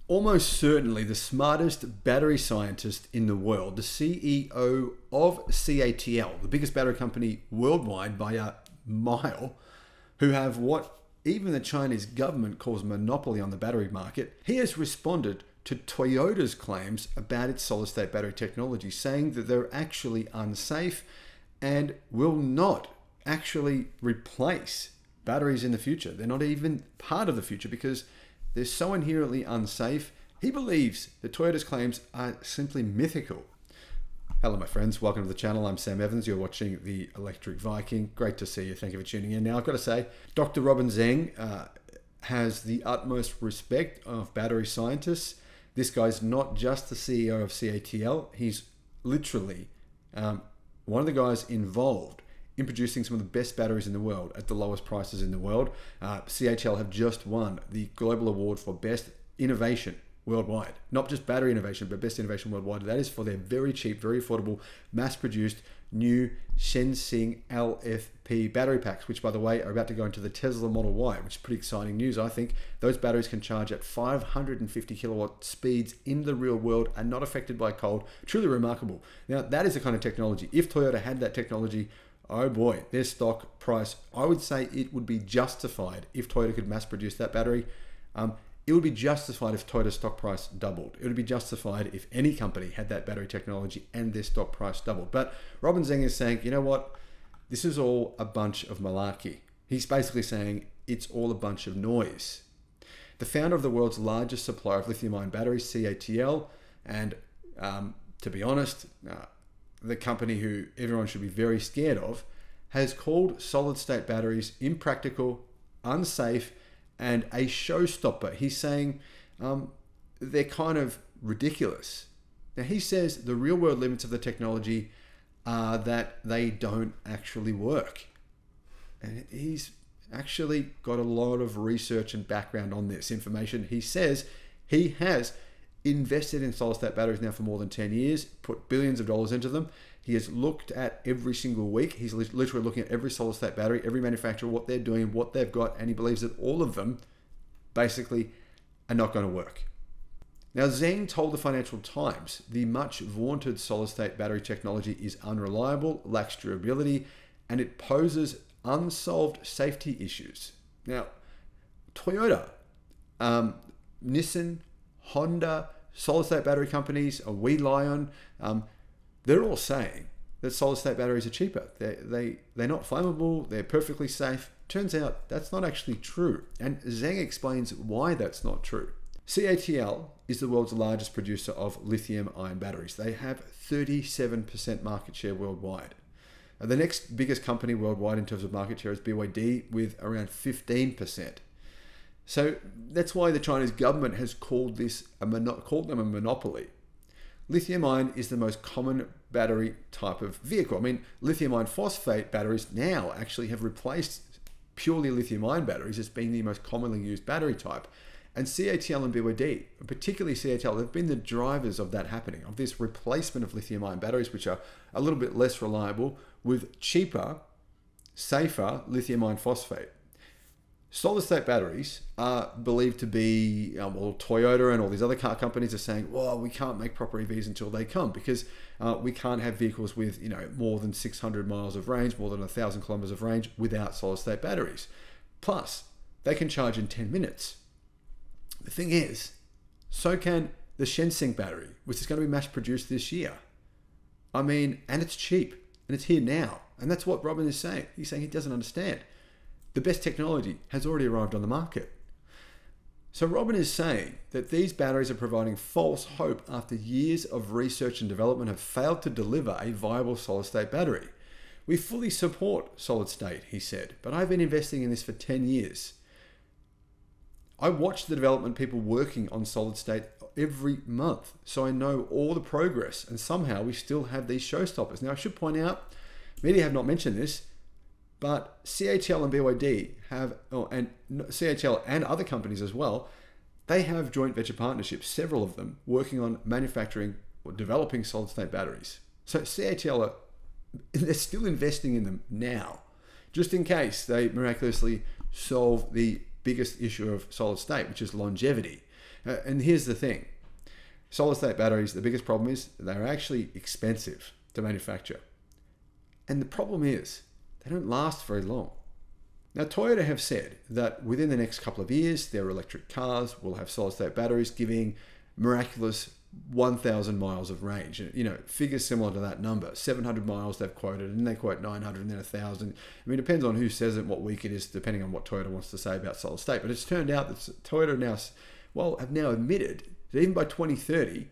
Almost certainly the smartest battery scientist in the world, the CEO of CATL, the biggest battery company worldwide by a mile, who have what even the Chinese government calls monopoly on the battery market, he has responded to Toyota's claims about its solid-state battery technology, saying that they're actually unsafe and will not actually replace batteries in the future. They're not even part of the future because they're so inherently unsafe. He believes that Toyota's claims are simply mythical. Hello, my friends. Welcome to the channel. I'm Sam Evans. You're watching the Electric Viking. Great to see you. Thank you for tuning in. Now, I've got to say, Dr. Robin Zeng has the utmost respect of battery scientists. This guy's not just the CEO of CATL. He's literally one of the guys involved in producing some of the best batteries in the world at the lowest prices in the world. CATL have just won the global award for best innovation worldwide. Not just battery innovation, but best innovation worldwide. That is for their very cheap, very affordable, mass-produced new Shenzhen LFP battery packs, which, by the way, are about to go into the Tesla Model Y, which is pretty exciting news, I think. Those batteries can charge at 550 kilowatt speeds in the real world and not affected by cold. Truly remarkable. Now, that is the kind of technology. If Toyota had that technology, oh boy, their stock price, I would say it would be justified if Toyota could mass produce that battery. It would be justified if Toyota's stock price doubled. It would be justified if any company had that battery technology and their stock price doubled. But Robin Zeng is saying, you know what? This is all a bunch of malarkey. He's basically saying it's all a bunch of noise. The founder of the world's largest supplier of lithium-ion batteries, CATL, and to be honest, the company who everyone should be very scared of, has called solid-state batteries impractical, unsafe, and a showstopper. He's saying they're kind of ridiculous. Now, he says the real-world limits of the technology are that they don't actually work. And he's actually got a lot of research and background on this information. He says he has invested in solid-state batteries now for more than 10 years, put billions of dollars into them. He has looked at every single week. He's literally looking at every solid-state battery, every manufacturer, what they're doing, what they've got, and he believes that all of them basically are not going to work. Now, Zeng told the Financial Times the much vaunted solid-state battery technology is unreliable, lacks durability, and it poses unsolved safety issues. Now, Toyota, Nissan, Honda, solid-state battery companies, Lion, they're all saying that solid-state batteries are cheaper. They're not flammable, they're perfectly safe. Turns out that's not actually true. And Zeng explains why that's not true. CATL is the world's largest producer of lithium-ion batteries. They have 37% market share worldwide. The next biggest company worldwide in terms of market share is BYD with around 15%. So that's why the Chinese government has called them a monopoly. Lithium-ion is the most common battery type of vehicle. I mean, lithium-ion phosphate batteries now actually have replaced purely lithium-ion batteries as being the most commonly used battery type. And CATL and BYD, particularly CATL, have been the drivers of that happening, of this replacement of lithium-ion batteries, which are a little bit less reliable, with cheaper, safer lithium-ion phosphate. Solid-state batteries are believed to be, well, Toyota and all these other car companies are saying, well, we can't make proper EVs until they come because we can't have vehicles with, more than 600 miles of range, more than 1,000 kilometers of range without solid-state batteries. Plus, they can charge in 10 minutes. The thing is, so can the Shenzhen battery, which is going to be mass-produced this year. I mean, and it's cheap, and it's here now. And that's what Robin is saying. He's saying he doesn't understand. The best technology has already arrived on the market. So Robin is saying that these batteries are providing false hope after years of research and development have failed to deliver a viable solid-state battery. We fully support solid-state, he said, but I've been investing in this for 10 years. I watch the development people working on solid-state every month, so I know all the progress, and somehow we still have these showstoppers. Now, I should point out, media have not mentioned this, but CATL and BYD have, and CATL and other companies as well, they have joint venture partnerships, several of them, working on manufacturing or developing solid-state batteries. So CATL, they're still investing in them now, just in case they miraculously solve the biggest issue of solid-state, which is longevity. And here's the thing. Solid state batteries, the biggest problem is they're actually expensive to manufacture. And the problem is they don't last very long. Now, Toyota have said that within the next couple of years, their electric cars will have solid state batteries giving miraculous 1,000 miles of range. You know, figures similar to that number. 700 miles they've quoted, and they quote 900 and then 1,000. I mean, it depends on who says it, what week it is, depending on what Toyota wants to say about solid state. But it's turned out that Toyota have now admitted that even by 2030,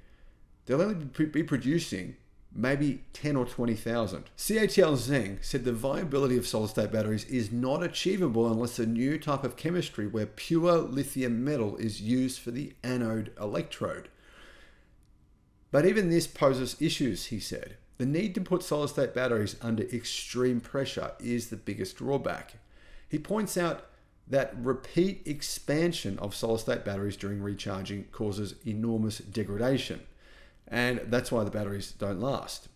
they'll only be producing maybe 10 or 20,000. CATL Zeng said the viability of solid-state batteries is not achievable unless a new type of chemistry where pure lithium metal is used for the anode electrode. But even this poses issues, he said. The need to put solid-state batteries under extreme pressure is the biggest drawback. He points out that repeat expansion of solid-state batteries during recharging causes enormous degradation. And that's why the batteries don't last.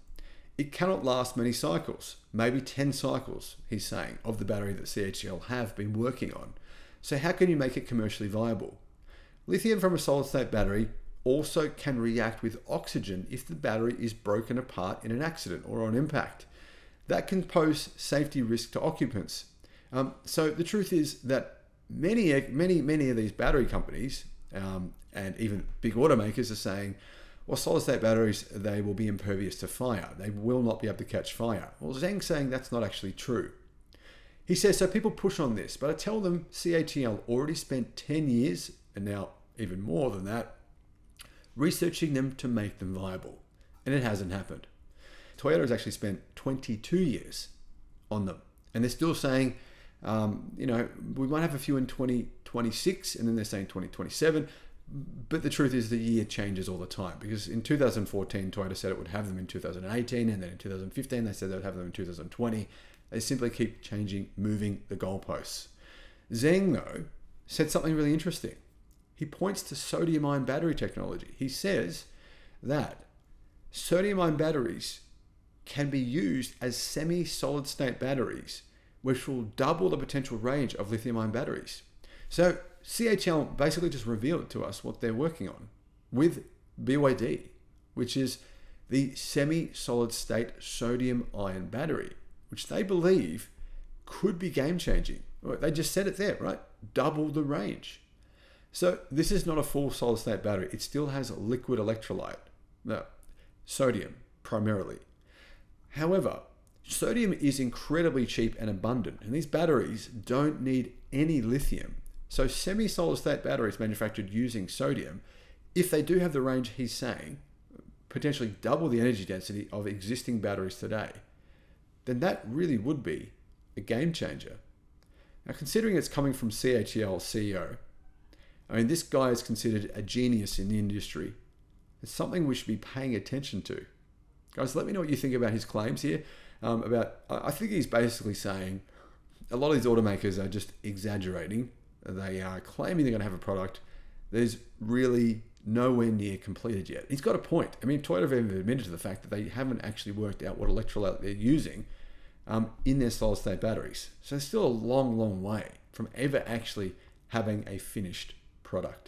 It cannot last many cycles, maybe 10 cycles, he's saying, of the battery that CATL have been working on. So how can you make it commercially viable? Lithium from a solid-state battery also can react with oxygen if the battery is broken apart in an accident or on impact. That can pose safety risk to occupants. So the truth is that many of these battery companies and even big automakers are saying, well, solid-state batteries, they will be impervious to fire. They will not be able to catch fire. Well, Zhang's saying that's not actually true. He says, so people push on this, but I tell them CATL already spent 10 years, and now even more than that, researching them to make them viable. And it hasn't happened. Toyota has actually spent 22 years on them. And they're still saying, we might have a few in 2026, and then they're saying 2027. But the truth is the year changes all the time, because in 2014, Toyota said it would have them in 2018, and then in 2015, they said they would have them in 2020. They simply keep changing, moving the goalposts. Zheng, though, said something really interesting. He points to sodium-ion battery technology. He says that sodium-ion batteries can be used as semi-solid state batteries, which will double the potential range of lithium-ion batteries. So CATL basically just revealed to us what they're working on with BYD, which is the semi-solid state sodium-ion battery, which they believe could be game-changing. They just said it there, right? Double the range. So this is not a full solid-state battery. It still has liquid electrolyte, sodium primarily. However, sodium is incredibly cheap and abundant, and these batteries don't need any lithium. So semi-solid state batteries manufactured using sodium, if they do have the range he's saying, potentially double the energy density of existing batteries today, then that really would be a game changer. Now, considering it's coming from CATL CEO, I mean, this guy is considered a genius in the industry. It's something we should be paying attention to. Guys, let me know what you think about his claims here. I think he's basically saying a lot of these automakers are just exaggerating. They are claiming they're going to have a product that is really nowhere near completed yet. He's got a point. I mean, Toyota have even admitted to the fact that they haven't actually worked out what electrolyte they're using in their solid-state batteries. So it's still a long, long way from ever actually having a finished product.